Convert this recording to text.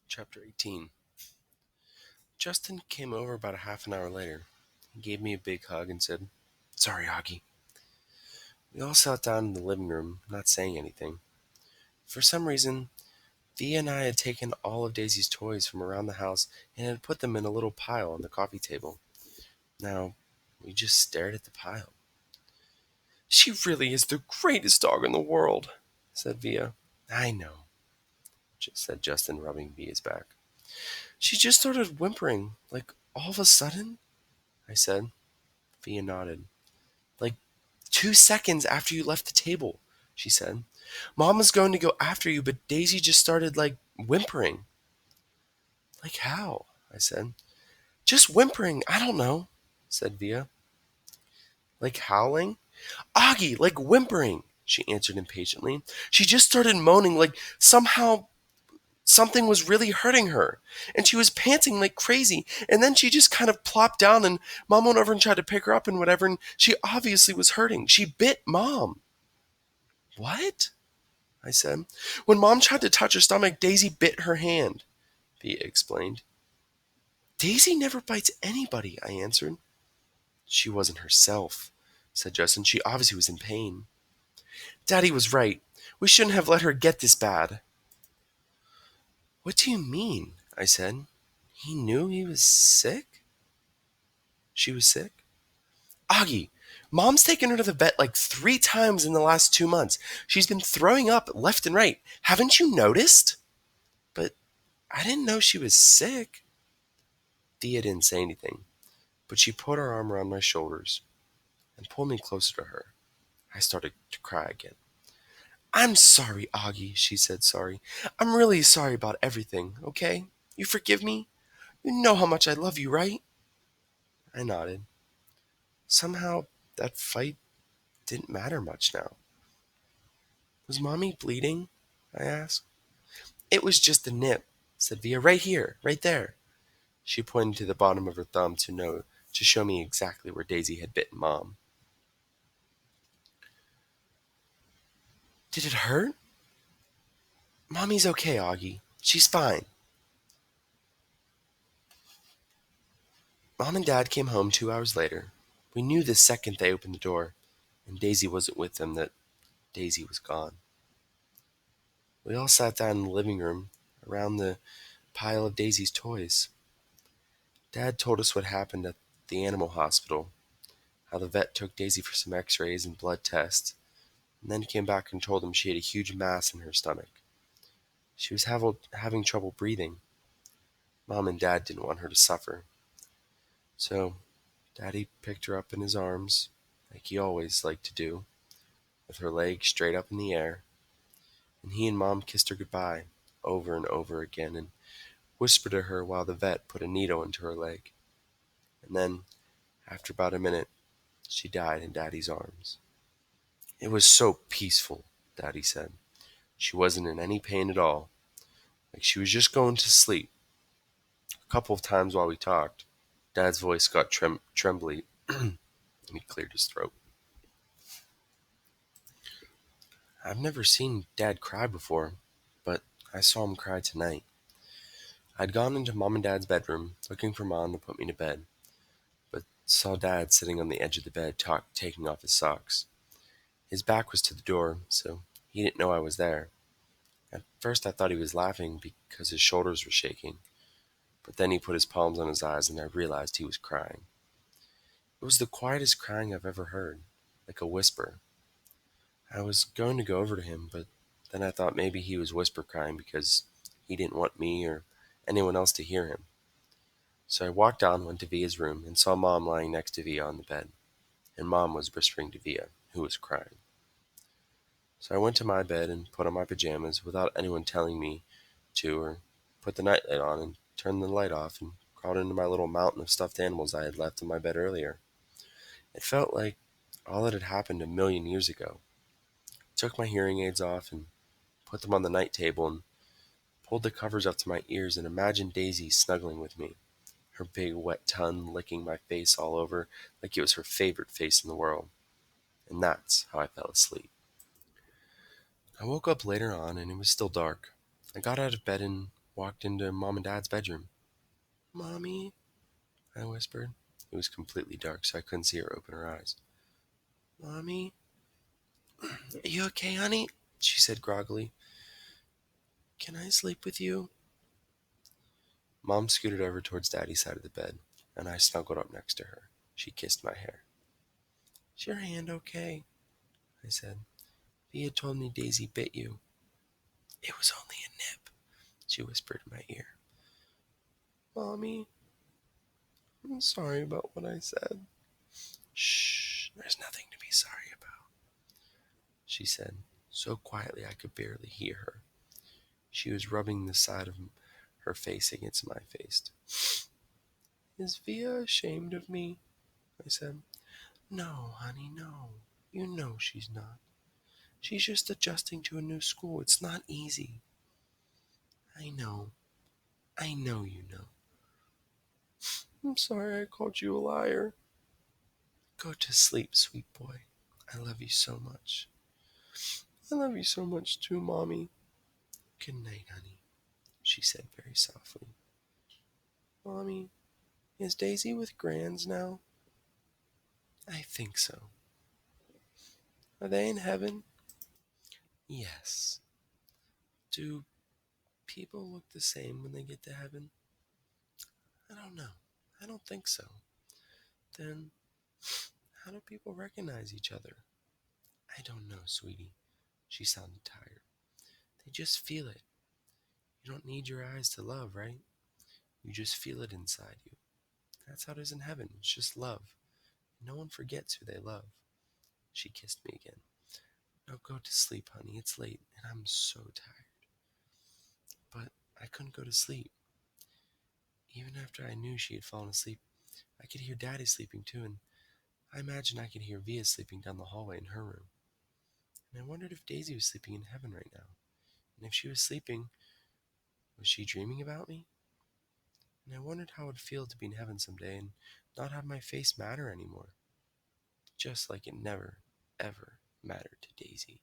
Chapter 18. Justin came over about a half an hour later. He gave me a big hug and said, "Sorry, Augie." We all sat down in the living room, not saying anything. For some reason, Thea and I had taken all of Daisy's toys from around the house and had put them in a little pile on the coffee table. Now, we just stared at the pile. "She really is the greatest dog in the world," said Via. "I know," said Justin, rubbing Via's back. "She just started whimpering, like all of a sudden," I said. Via nodded. "Like 2 seconds after you left the table," she said. "Mom was going to go after you, but Daisy just started, whimpering." "Like how?" I said. "Just whimpering, I don't know," said Via. "Like howling?" "Augie, like whimpering," she answered impatiently. "She just started moaning, like somehow something was really hurting her. And she was panting like crazy. And then she just kind of plopped down, and Mom went over and tried to pick her up and whatever, and she obviously was hurting. She bit Mom." "What?" I said. "When Mom tried to touch her stomach, Daisy bit her hand," Via explained. "Daisy never bites anybody," I answered. "She wasn't herself," said Justin. "She obviously was in pain." "Daddy was right. We shouldn't have let her get this bad." "What do you mean?" I said. "He knew he was sick? She was sick?" "Augie, Mom's taken her to the vet like 3 times in the last 2 months. She's been throwing up left and right. Haven't you noticed?" "But I didn't know she was sick." Thea didn't say anything, but she put her arm around my shoulders and pulled me closer to her. I started to cry again. "I'm sorry, Augie," she said. "Sorry. I'm really sorry about everything, okay? You forgive me? You know how much I love you, right?" I nodded. Somehow, that fight didn't matter much now. "Was Mommy bleeding?" I asked. "It was just a nip," said Via. "Right here, right there." She pointed to the bottom of her thumb to show me exactly where Daisy had bitten Mom. "Did it hurt?" "Mommy's okay, Augie. She's fine." Mom and Dad came home 2 hours later. We knew the second they opened the door, and Daisy wasn't with them, that Daisy was gone. We all sat down in the living room around the pile of Daisy's toys. Dad told us what happened at the animal hospital, how the vet took Daisy for some x-rays and blood tests, and then came back and told him she had a huge mass in her stomach. She was having trouble breathing. Mom and Dad didn't want her to suffer. So Daddy picked her up in his arms, like he always liked to do, with her legs straight up in the air, and he and Mom kissed her goodbye over and over again and whispered to her while the vet put a needle into her leg. And then, after about a minute, she died in Daddy's arms. "It was so peaceful," Daddy said. "She wasn't in any pain at all, like she was just going to sleep." A couple of times while we talked, Dad's voice got trembly, and he cleared his throat. I've never seen Dad cry before, but I saw him cry tonight. I'd gone into Mom and Dad's bedroom, looking for Mom to put me to bed, but saw Dad sitting on the edge of the bed taking off his socks. His back was to the door, so he didn't know I was there. At first I thought he was laughing because his shoulders were shaking, but then he put his palms on his eyes and I realized he was crying. It was the quietest crying I've ever heard, like a whisper. I was going to go over to him, but then I thought maybe he was whisper crying because he didn't want me or anyone else to hear him. So I walked down, went to Via's room, and saw Mom lying next to Via on the bed, and Mom was whispering to Via, who was crying. So I went to my bed and put on my pajamas without anyone telling me to, or put the nightlight on and turned the light off and crawled into my little mountain of stuffed animals I had left in my bed earlier. It felt like all that had happened a million years ago. I took my hearing aids off and put them on the night table and pulled the covers up to my ears and imagined Daisy snuggling with me, her big wet tongue licking my face all over like it was her favorite face in the world. And that's how I fell asleep. I woke up later on and it was still dark. I got out of bed and walked into Mom and Dad's bedroom. "Mommy," I whispered. It was completely dark, so I couldn't see her open her eyes. "Mommy, are you okay, honey?" she said groggily. "Can I sleep with you?" Mom scooted over towards Daddy's side of the bed, and I snuggled up next to her. She kissed my hair. "Is your hand okay?" I said. "Via told me Daisy bit you." "It was only a nip," she whispered in my ear. "Mommy, I'm sorry about what I said." "Shh, there's nothing to be sorry about," she said, so quietly I could barely hear her. She was rubbing the side of her face against my face. "Is Via ashamed of me?" I said. "No, honey, no. You know she's not. She's just adjusting to a new school. It's not easy." "I know. I know you know." "I'm sorry I called you a liar." "Go to sleep, sweet boy. I love you so much." "I love you so much too, Mommy." "Good night, honey," she said very softly. "Mommy, is Daisy with Grands now?" "I think so." "Are they in heaven?" "Yes." "Do people look the same when they get to heaven?" "I don't know. I don't think so." "Then how do people recognize each other?" "I don't know, sweetie." She sounded tired. "They just feel it. You don't need your eyes to love, right? You just feel it inside you. That's how it is in heaven. It's just love. No one forgets who they love." She kissed me again. "Now go to sleep, honey. It's late, and I'm so tired." But I couldn't go to sleep. Even after I knew she had fallen asleep, I could hear Daddy sleeping too, and I imagined I could hear Via sleeping down the hallway in her room. And I wondered if Daisy was sleeping in heaven right now. And if she was sleeping, was she dreaming about me? And I wondered how it would feel to be in heaven someday and not have my face matter anymore. Just like it never, ever mattered to Daisy.